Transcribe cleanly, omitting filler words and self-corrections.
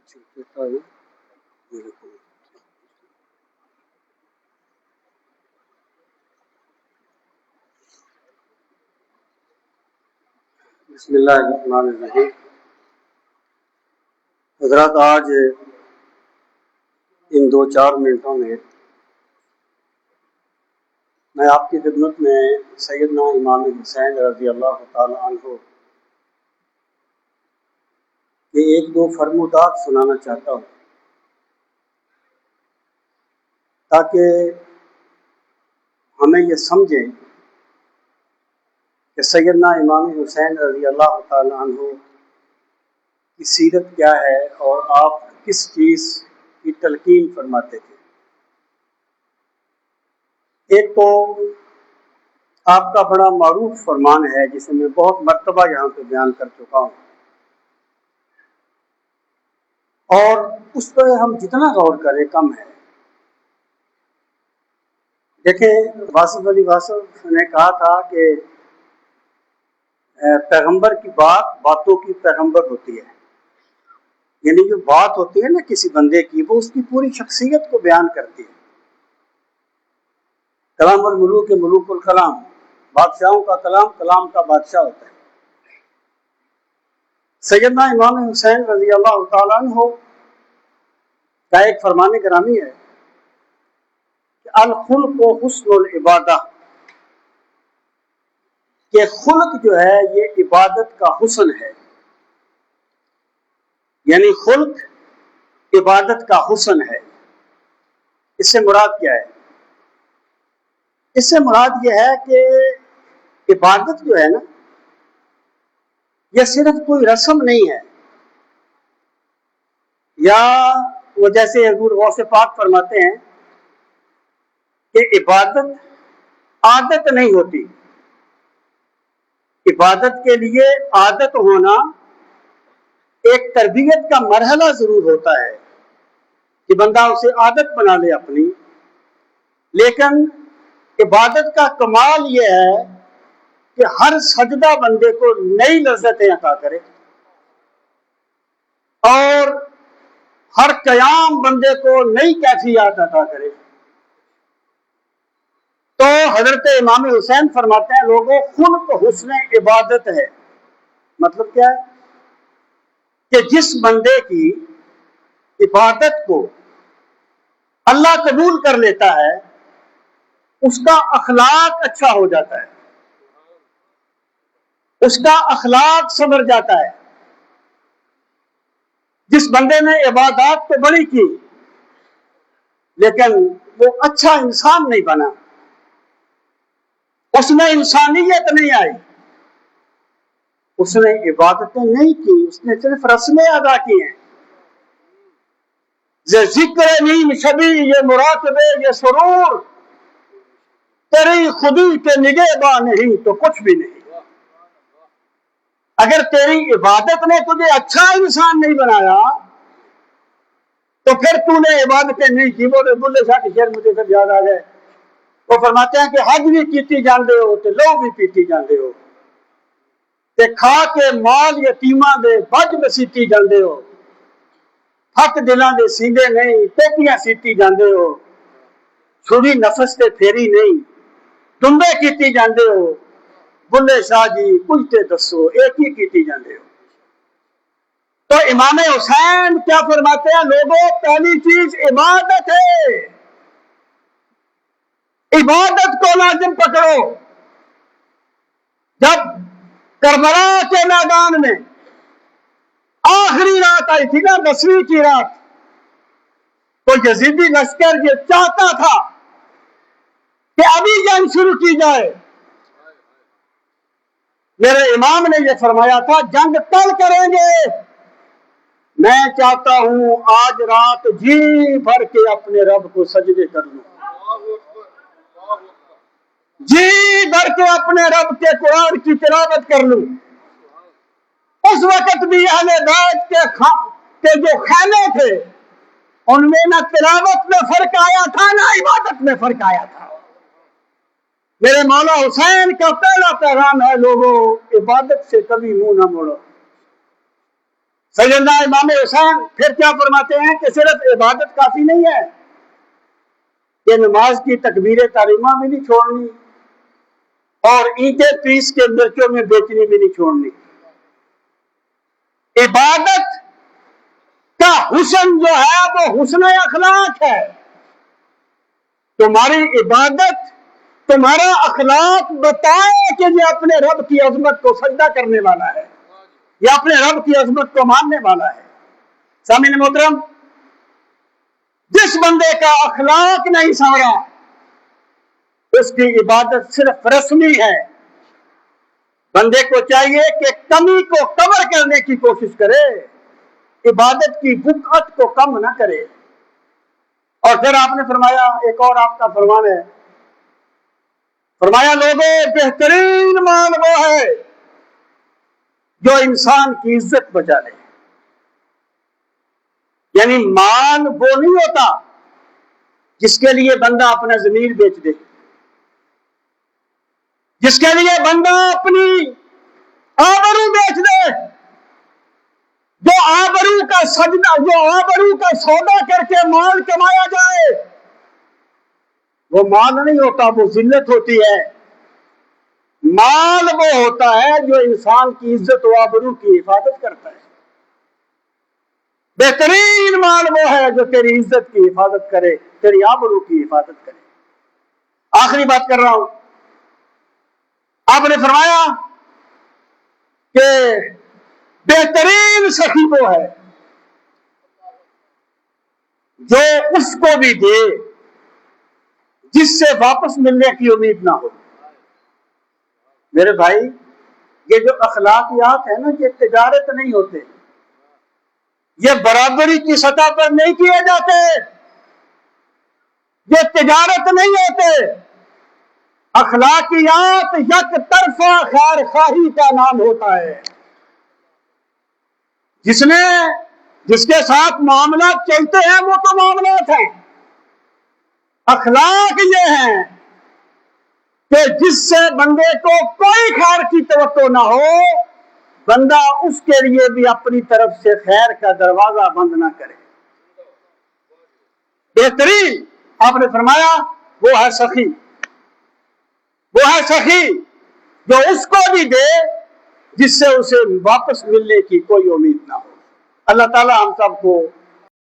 بسم اللہ الرحمن الرحیم۔ حضرات، آج ان 2-4 منٹوں میں آپ کی خدمت میں سیدنا امام حسین رضی اللہ تعالی عنہ کے 1-2 فرمودات سنانا چاہتا ہوں تاکہ ہمیں یہ سمجھیں کہ سیدنا امام حسین رضی اللہ تعالی عنہ کی سیرت کیا ہے اور آپ کس چیز کی تلقین فرماتے تھے۔ ایک تو آپ کا بڑا معروف فرمان ہے جسے میں بہت مرتبہ یہاں پہ بیان کر چکا ہوں، اور اس پہ ہم جتنا غور کریں کم ہے۔ دیکھیں، واصف علی واصف نے کہا تھا کہ پیغمبر کی باتوں کی پیغمبر ہوتی ہے، یعنی جو بات ہوتی ہے نا کسی بندے کی، وہ اس کی پوری شخصیت کو بیان کرتی ہے۔ کلام الملوک ملوک الکلام، بادشاہوں کا کلام کلام کا بادشاہ ہوتا ہے۔ سیدنا امام حسین رضی اللہ تعالیٰ عنہ کا ایک فرمان گرامی ہے کہ الخلق و حسن العبادہ، کہ خلق جو ہے یہ عبادت کا حسن ہے، یعنی خلق عبادت کا حسن ہے۔ اس سے مراد کیا ہے؟ اس سے مراد یہ ہے کہ عبادت جو ہے نا، یہ صرف کوئی رسم نہیں ہے، یا وہ جیسے حضور غوث پاک فرماتے ہیں کہ عبادت عادت نہیں ہوتی، عبادت کے لیے عادت ہونا ایک تربیت کا مرحلہ ضرور ہوتا ہے کہ بندہ اسے عادت بنا لے اپنی، لیکن عبادت کا کمال یہ ہے کہ ہر سجدہ بندے کو نئی لذتیں عطا کرے، اور ہر قیام بندے کو نئی کیفیات عطا کرے۔ تو حضرت امام حسین فرماتے ہیں، لوگوں خلق حسن عبادت ہے۔ مطلب کیا ہے؟ کہ جس بندے کی عبادت کو اللہ قبول کر لیتا ہے، اس کا اخلاق اچھا ہو جاتا ہے، اس کا اخلاق سنور جاتا ہے۔ جس بندے نے عبادات تو بڑی کی لیکن وہ اچھا انسان نہیں بنا، اس میں انسانیت نہیں آئی، اس نے عبادتیں نہیں کی، اس نے صرف رسمیں ادا کی ہیں۔ یہ ذکر نیم شبی، یہ مراقبے، یہ سرور، تیری خودی کے نگہباں نہیں تو کچھ بھی نہیں۔ اگر تیری عبادت نے تجھے اچھا انسان نہیں بنایا تو پھر تو نے عبادتیں نہیں کی۔ وہ بلے شاہ کی شعر مجھے پھر یاد آ گئے، وہ فرماتے ہیں کہ حج بھی کیتی جاندے ہو تے لو بھی پیتی جاندے ہو، تے کھا کے مال یتیماں دے بج مسیتی جاندے ہو، ہک دلاں دے سیندے نہیں ٹوپیاں سیتی جاندے ہو، چھری نفس تے پھیری نہیں ٹمبے کیتی جاندے ہو۔ بلے شاہ جی کچھ تے دسو ایک ہی کیتی جاندے ہو۔ تو امام حسین کیا فرماتے ہیں؟ لوگوں، پہلی چیز عبادت ہے، عبادت کو لازم پکڑو۔ جب کربلا کے میدان میں آخری رات آئی تھی نا، 10ویں کی رات، تو یزیدی لشکر یہ چاہتا تھا کہ ابھی جنگ شروع کی جائے۔ میرے امام نے یہ فرمایا تھا، جنگ کل کریں گے، میں چاہتا ہوں آج رات جی بھر کے اپنے رب کو سجدے کر لوں، جی بھر کے اپنے رب کے قرآن کی تلاوت کر لوں۔ اس وقت بھی اہل بیت کے جو خیمے تھے ان میں نہ تلاوت میں فرق آیا تھا نہ عبادت میں فرق آیا تھا۔ میرے مولا حسین کا پہلا پیغام ہے، لوگوں عبادت سے کبھی منہ نہ موڑو۔ سیدنا امام حسین پھر کیا فرماتے ہیں کہ صرف عبادت کافی نہیں ہے کہ نماز کی تکبیر تحریمہ بھی نہیں چھوڑنی اور اینٹیں پیس کے مرچوں میں بیچنی بھی نہیں چھوڑنی. عبادت کا حسن جو ہے وہ حسن اخلاق ہے. تمہاری عبادت تمہارا اخلاق بتائے کہ یہ اپنے رب کی عظمت کو سجدہ کرنے والا ہے یا اپنے رب کی عظمت کو ماننے والا ہے. سامعین محترم، جس بندے کا اخلاق نہیں سنورا اس کی عبادت صرف رسمی ہے. بندے کو چاہیے کہ کمی کو کور کرنے کی کوشش کرے، عبادت کی بقعت کو کم نہ کرے. اور پھر آپ نے فرمایا، ایک اور آپ کا فرمان ہے، فرمایا لوگوں بہترین مال وہ ہے جو انسان کی عزت بچا لے. یعنی مال وہ نہیں ہوتا جس کے لیے بندہ اپنا ضمیر بیچ دے، جس کے لیے بندہ اپنی آبرو بیچ دے. جو آبرو کا سجدہ، جو آبرو کا سودا کر کے مال کمایا جائے وہ مال نہیں ہوتا، وہ ذلت ہوتی ہے. مال وہ ہوتا ہے جو انسان کی عزت و آبرو کی حفاظت کرتا ہے. بہترین مال وہ ہے جو تیری عزت کی حفاظت کرے، تیری آبرو کی حفاظت کرے. آخری بات کر رہا ہوں، آپ نے فرمایا کہ بہترین سخی وہ ہے جو اس کو بھی دے جس سے واپس ملنے کی امید نہ ہو. میرے بھائی، یہ جو اخلاقیات ہیں نا، یہ تجارت نہیں ہوتے، یہ برابری کی سطح پر نہیں کیے جاتے، یہ تجارت نہیں ہوتے. اخلاقیات یک طرفہ خیر خواہی کا نام ہوتا ہے. جس کے ساتھ معاملات چلتے ہیں وہ تو معاملات ہیں. اخلاق یہ ہیں کہ جس سے بندے کو کوئی خیر کی توقع نہ ہو، بندہ اس کے لیے بھی اپنی طرف سے خیر کا دروازہ بند نہ کرے. بہترین آپ نے فرمایا وہ ہے سخی، وہ ہے سخی جو اس کو بھی دے جس سے اسے واپس ملنے کی کوئی امید نہ ہو. اللہ تعالی ہم سب کو